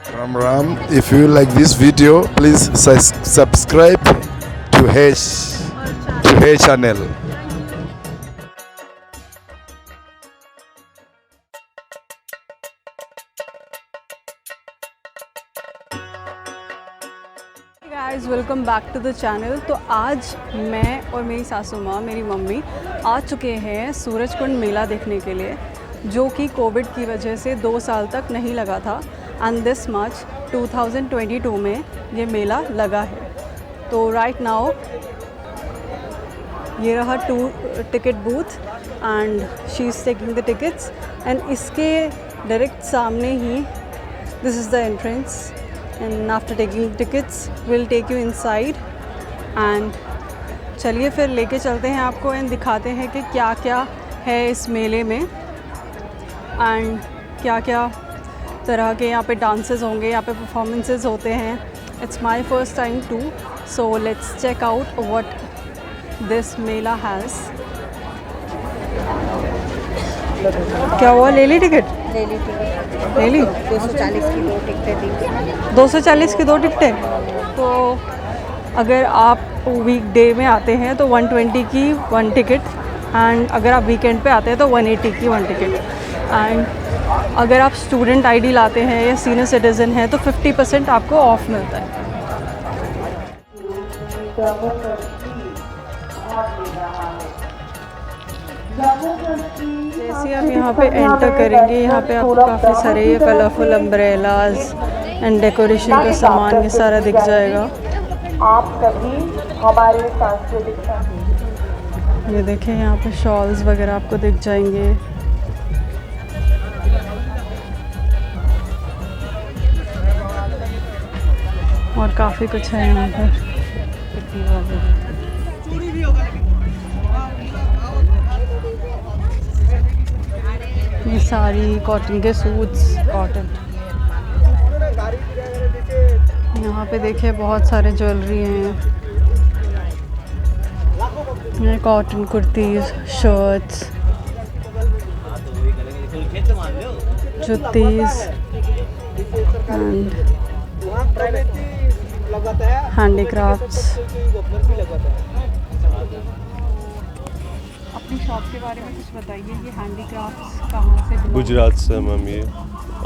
Ram Ram. If you like this video, please subscribe to H channel. Guys welcome back to the channel. तो आज मैं और मेरी सासू माँ, मेरी मम्मी आ चुके हैं सूरजकुंड मेला देखने के लिए, जो कि कोविड की वजह से 2 साल तक नहीं लगा था। एंड दिस मार्च 2022 में ये मेला लगा है। तो राइट नाउ ये रहा ticket booth and she is taking the tickets. And इसके डायरेक्ट सामने ही this is the entrance. And after taking tickets, we'll take you inside and चलिए फिर लेके चलते हैं आपको एंड दिखाते हैं कि क्या क्या है इस मेले में एंड क्या क्या तरह के यहाँ पे डांसेस होंगे, यहाँ पे परफॉर्मेंसेस होते हैं। It's my first time too, so let's check out what this mela has. क्या हुआ, ले ली टिकट? ले ली टिकट, ले ली। 240 की 2 टिकटें दी। 240 की 2 टिकटें। तो अगर आप वीकडे में आते हैं तो 120 की 1 टिकट, एंड अगर आप वीकेंड पे आते हैं तो 180 की 1 टिकट। एंड अगर आप स्टूडेंट आईडी लाते हैं या सीनियर सिटीज़न हैं तो 50% आपको ऑफ मिलता है। जैसे हम यहाँ पे एंटर करेंगे, यहाँ पे आपको काफ़ी सारे ये कलरफुल अम्ब्रेलाज एंड डेकोरेशन का सामान ये सारा दिख जाएगा। आप सभी हमारे सांस्कृतिक ये देखें, यहाँ पे शॉल्स वगैरह आपको दिख जाएंगे। और काफ़ी कुछ है यहाँ पर। ये सारी कॉटन के सूट्स, कॉटन। यहाँ पे देखिए बहुत सारे ज्वेलरी हैं। ये cotton kurtis, shirts, juttis and handicrafts. अपनी शॉप के बारे में कुछ बताइए, ये हैंडीक्राफ्ट्स कहाँ से? गुजरात से मैम ये,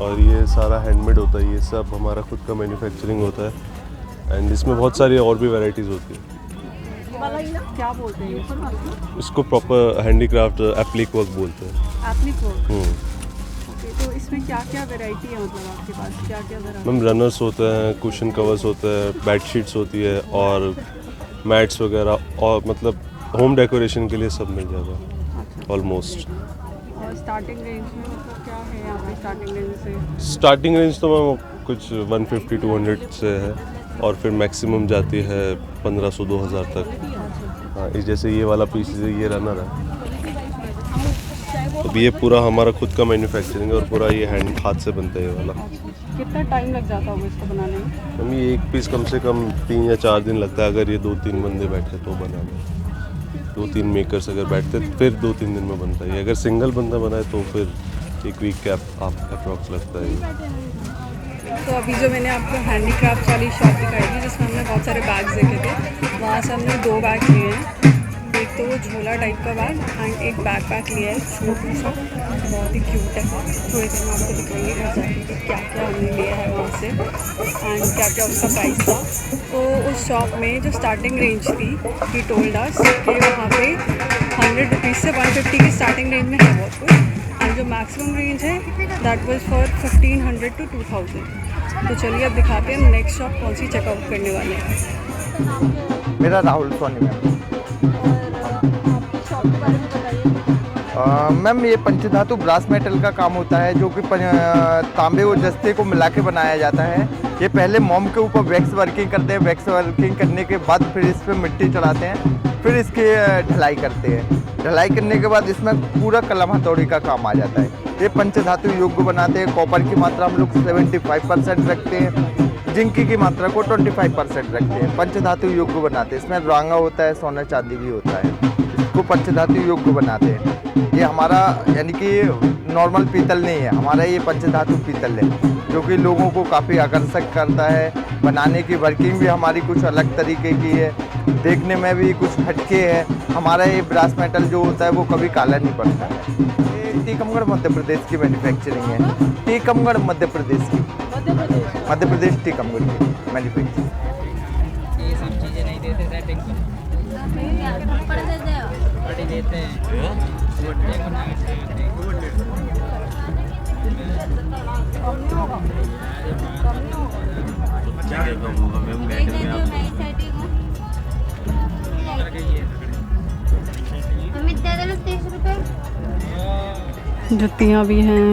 और ये सारा हैंडमेड होता है। ये सब हमारा खुद का मैन्युफैक्चरिंग होता है एंड इसमें बहुत सारी और भी वैरायटीज़ होती है। क्या बोलते हैं इसको प्रॉपर हैंडीक्राफ्ट एप्लिक वर्क बोलते हैं। Applique work. तो इसमें क्या क्या वैरायटी है, मतलब आपके पास क्या क्या वैरायटी? मैम रनर्स होते हैं, कुशन कवर्स होते हैं, बेड शीट्स होती है और मैट्स वगैरह, और मतलब होम डेकोरेशन के लिए सब मिल जाएगा ऑलमोस्ट। और स्टार्टिंग रेंज में मतलब क्या है यहाँ पे स्टार्टिंग रेंज से? स्टार्टिंग रेंज तो मैम कुछ 150-200 से है और फिर मैक्सिमम जाती है 1500-2000 तक। हाँ, जैसे ये वाला पीस है, ये रनर है। अब ये पूरा हमारा खुद का मैन्युफैक्चरिंग है और पूरा ये हैंड हाथ से बनता है ये वाला। कितना टाइम लग जाता होगा इसको बनाने में? हम ये एक पीस कम से कम 3 या 4 दिन लगता है। अगर ये 2-3 बंदे बैठे तो बनाने, 2-3 मेकर्स अगर बैठते फिर 2-3 दिन में बनता है। अगर सिंगल बंदा बनाए तो फिर 1 वीक के अप्रॉक्स लगता है। तो अभी जो मैंने आपको हैंडीक्राफ्ट वाली शॉप दिखाई थी जिसमें हमने बहुत सारे बैग्स देखे थे, वहाँ से हमने 2 बैग लिए हैं। एक तो वो झोला टाइप का बैग एंड एक बैकपैक लिया है छोटा सा, बहुत ही क्यूट है। थोड़ी देर में आपको दिखाएंगे घर जाके कि क्या क्या हमने लिया है वहाँ से एंड क्या क्या उसका प्राइस था। तो उस शॉप में जो स्टार्टिंग रेंज थी, ही टोल्ड अस कि वहाँ पे 100 रुपीज़ से 150 की स्टार्टिंग रेंज में है बहुत कुछ, एंड जो मैक्सिमम रेंज है दैट वाज फॉर 1500 to 2000। तो चलिए अब दिखाते हैं नेक्स्ट शॉप कौन सी चेकआउट करने वाले हैं। मेरा राहुल सोनी मैम। मैम ये पंचधातु ब्रास मेटल का काम होता है, जो कि तांबे और जस्ते को मिला के बनाया जाता है। ये पहले मोम के ऊपर वैक्स वर्किंग करते हैं, वैक्स वर्किंग करने के बाद फिर इस पर मिट्टी चढ़ाते हैं, फिर इसकी ढलाई करते हैं। ढलाई करने के बाद इसमें पूरा कलम हथौड़ी का काम आ जाता है। ये पंचधातु योग्य बनाते हैं। कॉपर की मात्रा हम लोग 75% रखते हैं, जिंक की मात्रा को 25% रखते हैं। पंचधातु योग्य बनाते हैं। इसमें रांगा होता है, सोना चांदी भी होता है। इसको पंचधातु योग्य बनाते हैं। ये हमारा यानी कि नॉर्मल पीतल नहीं है, हमारा ये पंचधातु पीतल है जो कि लोगों को काफ़ी आकर्षक करता है। बनाने की वर्किंग भी हमारी कुछ अलग तरीके की है, देखने में भी कुछ हटके है। हमारा ये ब्रास मेटल जो होता है वो कभी काला नहीं पड़ता है। ये टीकमगढ़ मध्य प्रदेश की मैन्युफैक्चरिंग है, टीकमगढ़ मध्य प्रदेश की, मध्य प्रदेश टीकमगढ़ की मैन्युफैक्चरिंग। ये सब चीज़ें नहीं देते सेटिंग बड़ी देते हैं। जुतियाँ भी हैं।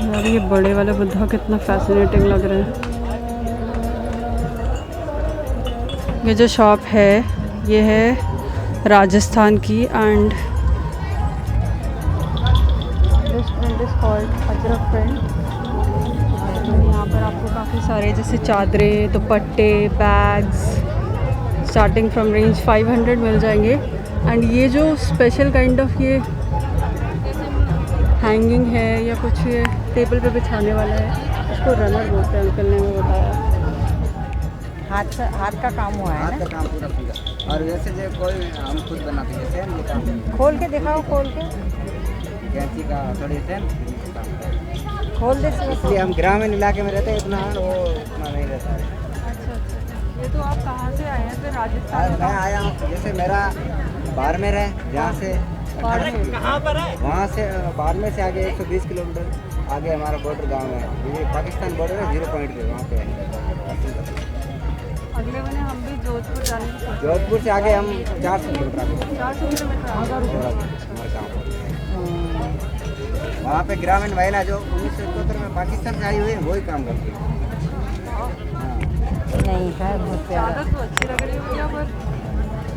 यार ये बड़े वाले बुद्धा कितना फैसिनेटिंग लग रहा है। ये जो शॉप है ये है राजस्थान की and this print is called Ajrak print. यहाँ पर आपको काफ़ी सारे जैसे चादरें, दुपट्टे, बैग्स स्टार्टिंग फ्रॉम रेंज 500 मिल जाएंगे। एंड ये जो स्पेशल काइंड ऑफ ये हैंगिंग है या कुछ ये टेबल पे बिछाने वाला है, इसको रनर बोलते हैं, अंकल ने हमें बताया। हाथ का काम हुआ है हाथ का काम पूरा। और वैसे जो कोई हम खुद बनाते हैं जैसे ये काम खोल के दिखाओ, खोल के कैंची का थोड़ी से खोल दे। इसलिए हम ग्रामीण इलाके में रहते हैं, इतना वो इतना नहीं रहता है। अच्छा, ये तो आप कहाँ से आए हैं? फिर राजस्थान मैं आया हूँ, जैसे मेरा बाड़मेर है, जहाँ से वहाँ से बाड़मेर से आगे 120 किलोमीटर आगे हमारा बॉर्डर गांव है। ये पाकिस्तान बॉर्डर है, 0 पॉइंट पे, वहाँ पे है। अगले महीने हम भी जोधपुर जाने की सोच जोधपुर से आगे हम 400 किलोमीटर आगे 400 किलोमीटर हमारे गाँव पर। वहाँ पे ग्रामीण महिला जो 1971 में पाकिस्तान से आई हुई है वही काम करती है। नहीं है, बहुत प्यारा। ज़्यादा तो अच्छी लग रही है भैया, पर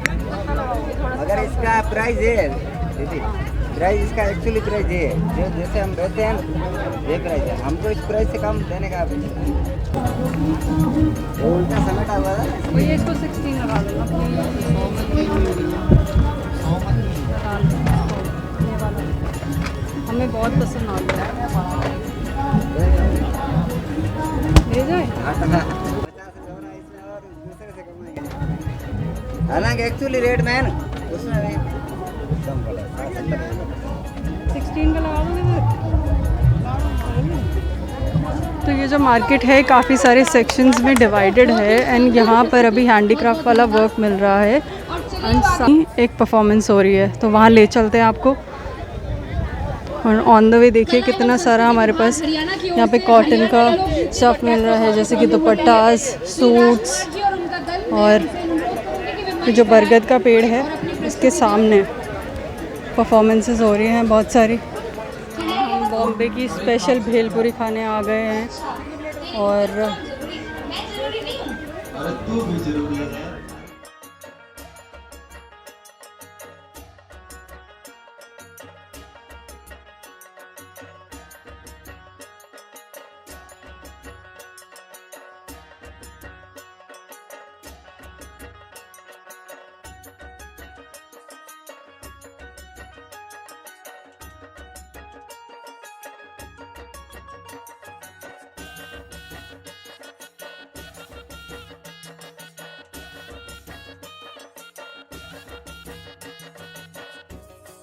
कितना लगाओगे? थोड़ा सा अगर इसका प्राइस है दीदी, प्राइस इसका एक्चुअली प्राइस ये है जो जैसे हम रहते हैं ये प्राइस है, हमको इस प्राइस से कम देने का वो उल्टा समेटा हुआ है। भैया इसको 16 लगा देना ये वाला, हमें बहुत पसंद आ गया। ले जाए हालांकि एक्चुअली रेट में है ना, उसमें भी कम पड़ा 16 का लगा दोगे फिर। तो ये जो मार्केट है काफ़ी सारे सेक्शंस में डिवाइडेड है एंड यहाँ पर अभी हैंडीक्राफ्ट वाला वर्क मिल रहा है एंड एक परफॉर्मेंस हो रही है, तो वहाँ ले चलते हैं आपको। और ऑन द वे देखिए कितना सारा हमारे पास यहाँ पे कॉटन का स्टफ मिल रहा है, जैसे कि दुपट्टास, सूट्स। और ये जो बरगद का पेड़ है इसके सामने परफॉर्मेंसेस हो रही हैं बहुत सारी। हम बॉम्बे की स्पेशल भेलपुरी खाने आ गए हैं और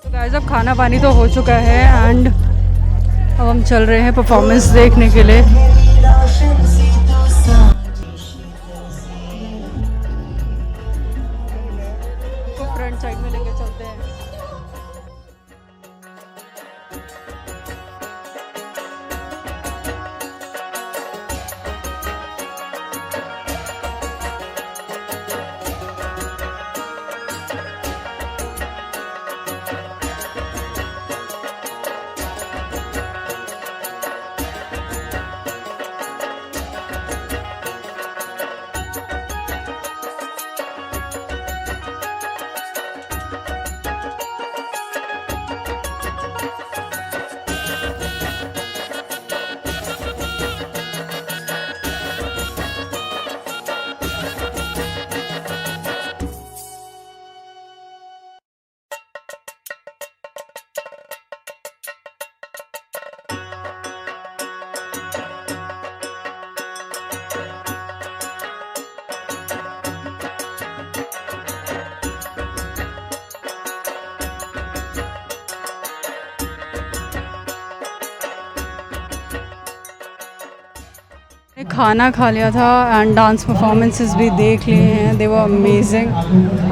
तो गाइस अब खाना पानी तो हो चुका है एंड अब हम चल रहे हैं परफॉर्मेंस देखने के लिए। तो फ्रंट साइड में लेके चलते हैं। खाना खा लिया था एंड डांस परफॉर्मेंसेस भी देख लिए हैं, दे वर अमेजिंग।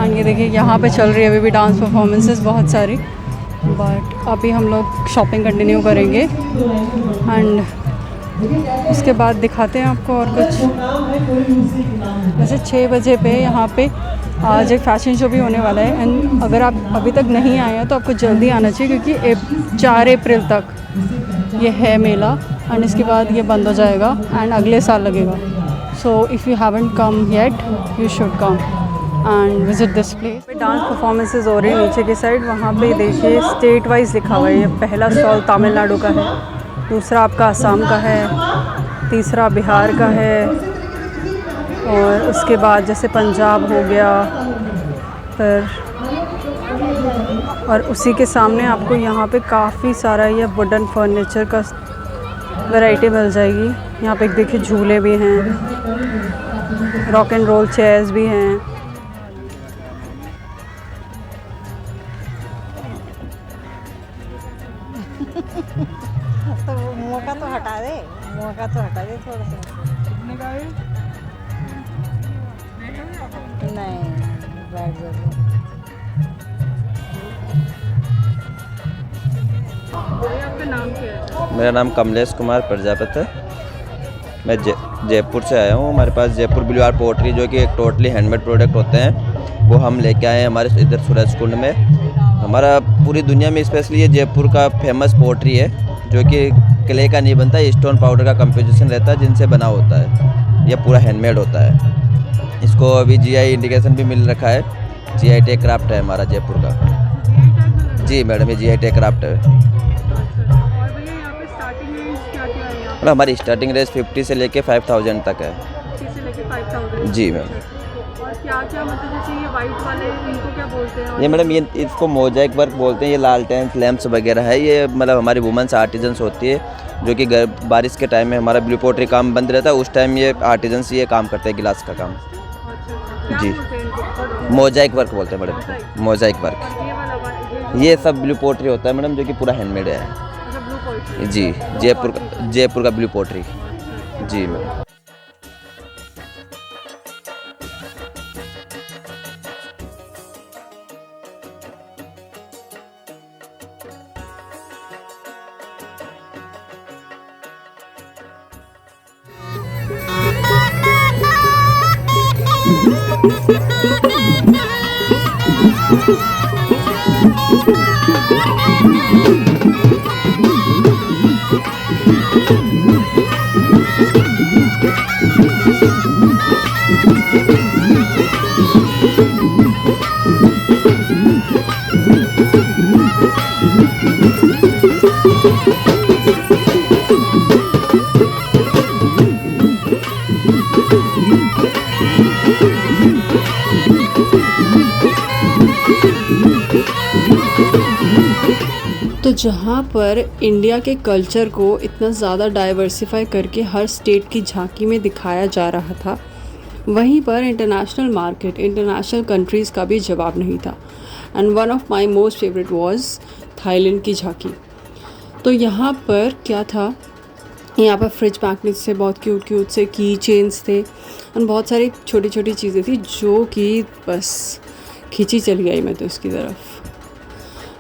एंड ये देखिए यहाँ पे चल रही है अभी भी डांस परफॉर्मेंसेस बहुत सारी, बट अभी हम लोग शॉपिंग कंटिन्यू करेंगे एंड उसके बाद दिखाते हैं आपको और कुछ। वैसे 6 बजे पे यहाँ पे आज एक फ़ैशन शो भी होने वाला है एंड अगर आप अभी तक नहीं आए हैं तो आपको जल्दी आना चाहिए क्योंकि 4 अप्रैल तक ये है मेला एंड इसके बाद ये बंद हो जाएगा एंड अगले साल लगेगा। So if you haven't come yet you should come and visit this place. Dance performances हो रही है नीचे की साइड, वहाँ पे देखिए स्टेट वाइज लिखा हुआ है। ये पहला स्टॉल तमिलनाडु का है, दूसरा आपका असम का है, तीसरा बिहार का है और उसके बाद जैसे पंजाब हो गया फिर, और उसी के सामने आपको यहाँ पे काफ़ी सारा ये वुडन फर्नीचर का वैरायटी मिल जाएगी। यहाँ पे देखिए झूले भी हैं, रॉक एंड रोल चेयर्स भी हैं। तो वो मुँह का तो हटा दे, मुँह का तो हटा दे थोड़ा सा। नहीं बैठ जाओ। आपका नाम क्या है? मेरा नाम कमलेश कुमार प्रजापति है। मैं जयपुर से आया हूँ। हमारे पास जयपुर ब्लू आर्ट पोट्री जो कि एक टोटली हैंडमेड प्रोडक्ट होते हैं वो हम लेके आए हैं हमारे इधर सूरज कुंड में। हमारा पूरी दुनिया में स्पेशली ये जयपुर का फेमस पोट्री है जो कि क्ले का नहीं बनता, स्टोन पाउडर का कंपोजिशन रहता है जिनसे बना होता है। यह पूरा हैंडमेड होता है। इसको अभी जीआई इंडिकेशन भी मिल रखा है। जीआई टेक क्राफ्ट है हमारा जयपुर का। जी मैडम, ये जीआई टेक क्राफ्ट है। मतलब हमारी स्टार्टिंग रेंज 50 से लेके 5000 तक है। 50 से लेके 5000। जी मैम। और क्या क्या मतलब जैसे ये वाइट वाले इनको क्या बोलते हैं? ये मैडम ये इसको मोजाइक वर्क बोलते हैं। ये लालटेन लैंप्स वगैरह है। ये मतलब हमारी वुमेंस आर्टिजन्स होती है जो कि बारिश के टाइम में हमारा ब्लू पोट्री काम बंद रहता है, उस टाइम ये आर्टिजन्स ये काम करते हैं गिलास का काम। जी मोजाइक वर्क बोलते हैं मैडम, मोजाइक वर्क। ये सब ब्लू पोट्री होता है मैडम जो कि पूरा हैंडमेड है। जी जयपुर का ब्लू पोट्री। जी मैम। तो जहाँ पर इंडिया के कल्चर को इतना ज़्यादा डाइवर्सिफाई करके हर स्टेट की झांकी में दिखाया जा रहा था, वहीं पर इंटरनेशनल मार्केट, इंटरनेशनल कंट्रीज़ का भी जवाब नहीं था। And one of my most favourite was Thailand की झांकी। तो यहाँ पर क्या था, यहाँ पर फ्रिज मैग्नेट्स थे, बहुत क्यूट क्यूट से की चेन्स थे और बहुत सारी छोटी छोटी चीज़ें थी जो कि बस खींची चली गई मैं तो इसकी तरफ।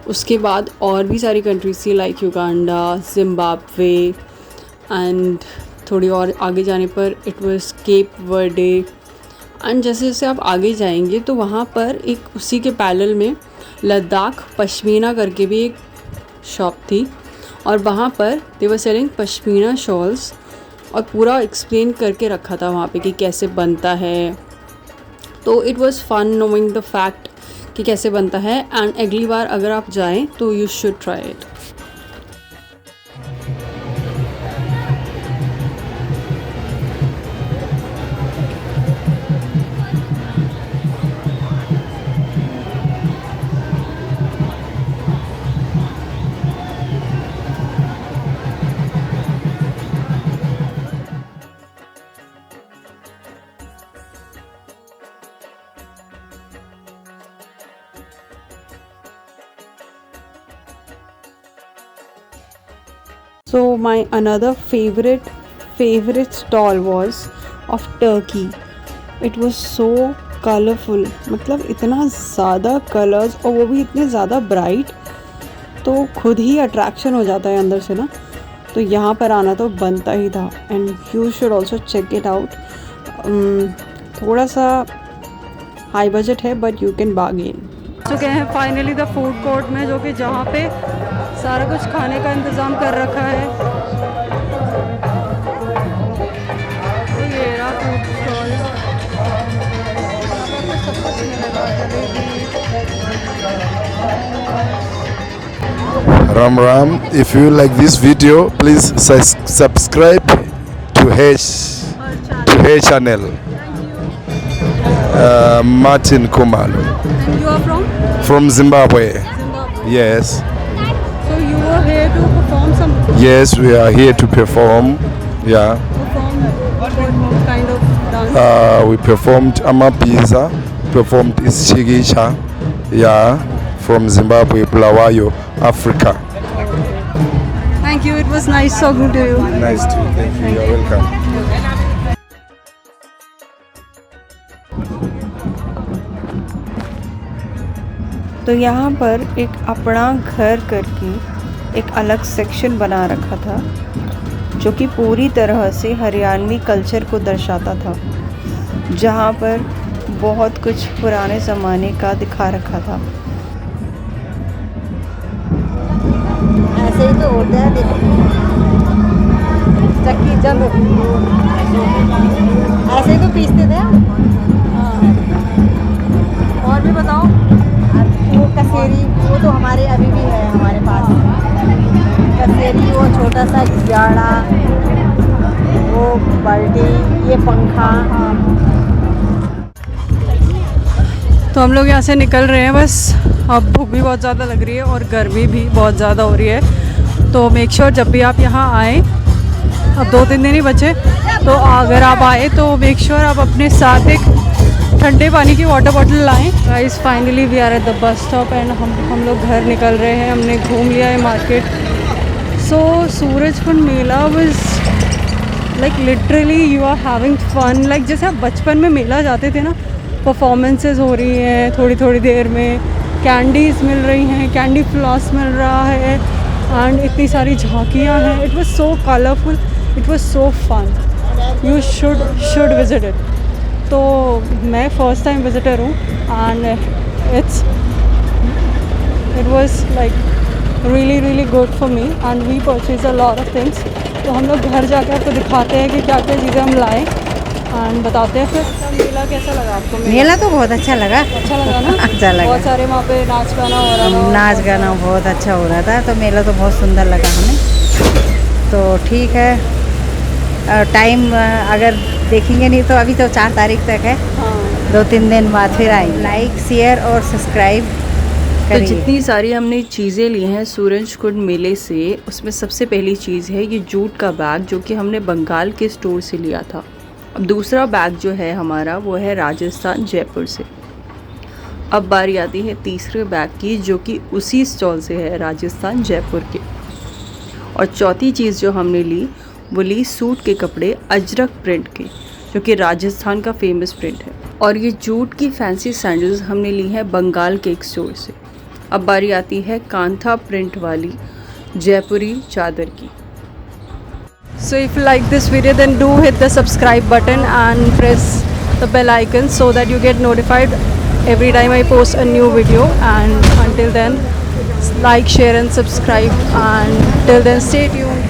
उसके बाद और भी सारी कंट्रीज थी लाइक युगांडा, जिम्बाब्वे एंड थोड़ी और आगे जाने पर it was Cape Verde. And जैसे जैसे आप आगे जाएंगे तो वहाँ पर एक उसी के पैरेलल में लद्दाख पश्मीना करके भी एक शॉप थी और वहाँ पर दे वर सेलिंग पश्मीना शॉल्स और पूरा एक्सप्लेन करके रखा था वहाँ पे कि कैसे बनता है। तो it was fun knowing the fact कि कैसे बनता है। एंड अगली बार अगर आप जाएं तो you should try it. So my another favorite favorite stall was of turkey. It was so colourful, मतलब इतना ज़्यादा कलर्स और वो भी इतने ज़्यादा ब्राइट, तो खुद ही अट्रैक्शन हो जाता है अंदर से ना। तो यहाँ पर आना तो बनता ही था and you should also check it out. थोड़ा सा हाई बजट है बट यू कैन बार्गेन। चुके हैं फाइनली द फूड कोर्ट में, जो कि जहाँ पे सारा कुछ खाने का इंतज़ाम कर रखा है। ये रहा फूड स्टॉल, सब कुछ मिलेगा। Ram Ram. If you like this video, please subscribe to H channel. Martin Kumalo And you are from Zimbabwe. Zimbabwe. Yes, So you were here to perform some yes, we are here to perform. Yeah, what kind of dance? we performed Amapiza, performed Isichikicha. Yeah, from Zimbabwe, Bulawayo, Africa. Thank you. It was nice talking to you. Nice to thank you. You're welcome. तो यहाँ पर एक अपना घर करके एक अलग section बना रखा था, जो कि पूरी तरह से हरियाणवी कल्चर को दर्शाता था, जहाँ पर बहुत कुछ पुराने ज़माने का दिखा रखा था। ऐसे ही तो होता है, देखो चक्की जब ऐसे ही तो पीसते थे हम। और भी बताओ। वो कसेरी, वो तो हमारे अभी भी है हमारे पास। कसेरी, वो छोटा सा जाड़ा, वो बाल्टी, ये पंखा। तो हम लोग यहाँ से निकल रहे हैं बस। अब भूख भी बहुत ज़्यादा लग रही है और गर्मी भी बहुत ज़्यादा हो रही है। तो मेक श्योर जब भी आप यहाँ आएँ, अब 2-3 दिन ही बचे, तो अगर आप आए तो मेक श्योर आप अपने साथ एक ठंडे पानी की वाटर बॉटल लाएं। Guys finally we are at the bus stop and हम लोग घर निकल रहे हैं। हमने घूम लिया है market. So Surajkund mela was like literally you are having fun. Like जैसे आप बचपन में मेला जाते थे ना, परफॉर्मेंसेस हो रही हैं थोड़ी थोड़ी देर में, कैंडीज़ मिल रही हैं, कैंडी फ्लॉस मिल रहा है एंड इतनी सारी झांकियाँ हैं। It was so colourful, it was so fun. You should visit it. तो मैं फर्स्ट टाइम विजिटर हूँ and it was like really good for me and we purchase a lot of things. तो हम लोग घर जाकर आपको दिखाते हैं कि क्या क्या चीज़ें हम लाए एंड बताते हैं। फिर मेला कैसा लगा आपको? मेला तो बहुत अच्छा लगा। अच्छा लगा ना? अच्छा लगा। बहुत सारे वहाँ पे नाच गाना हो रहा था। नाच गाना बहुत अच्छा हो रहा था, तो मेला तो बहुत सुंदर लगा हमें। तो ठीक है, टाइम अगर देखेंगे नहीं तो अभी तो 4 तारीख तक है। हाँ। 2-3 दिन बाद फिर आएंगे। लाइक, शेयर और सब्सक्राइब तो करिए। जितनी सारी हमने चीज़ें ली हैं सूरजकुंड मेले से, उसमें सबसे पहली चीज़ है ये जूट का बैग, जो कि हमने बंगाल के स्टोर से लिया था। अब दूसरा बैग जो है हमारा वो है राजस्थान जयपुर से। अब बारी आती है तीसरे बैग की, जो कि उसी स्टॉल से है, राजस्थान जयपुर के। और चौथी चीज़ जो हमने ली वो ली सूट के कपड़े अजरक प्रिंट के, जो कि राजस्थान का फेमस प्रिंट है। और ये जूट की फैंसी सैंडल्स हमने ली हैं बंगाल के एक स्टोर से। अब बारी आती है कांथा प्रिंट वाली जयपुरी चादर की। So if you like this video, then do hit the subscribe button and press the bell icon so that you get notified every time I post a new video. And until then, like, share and subscribe, and till then stay tuned.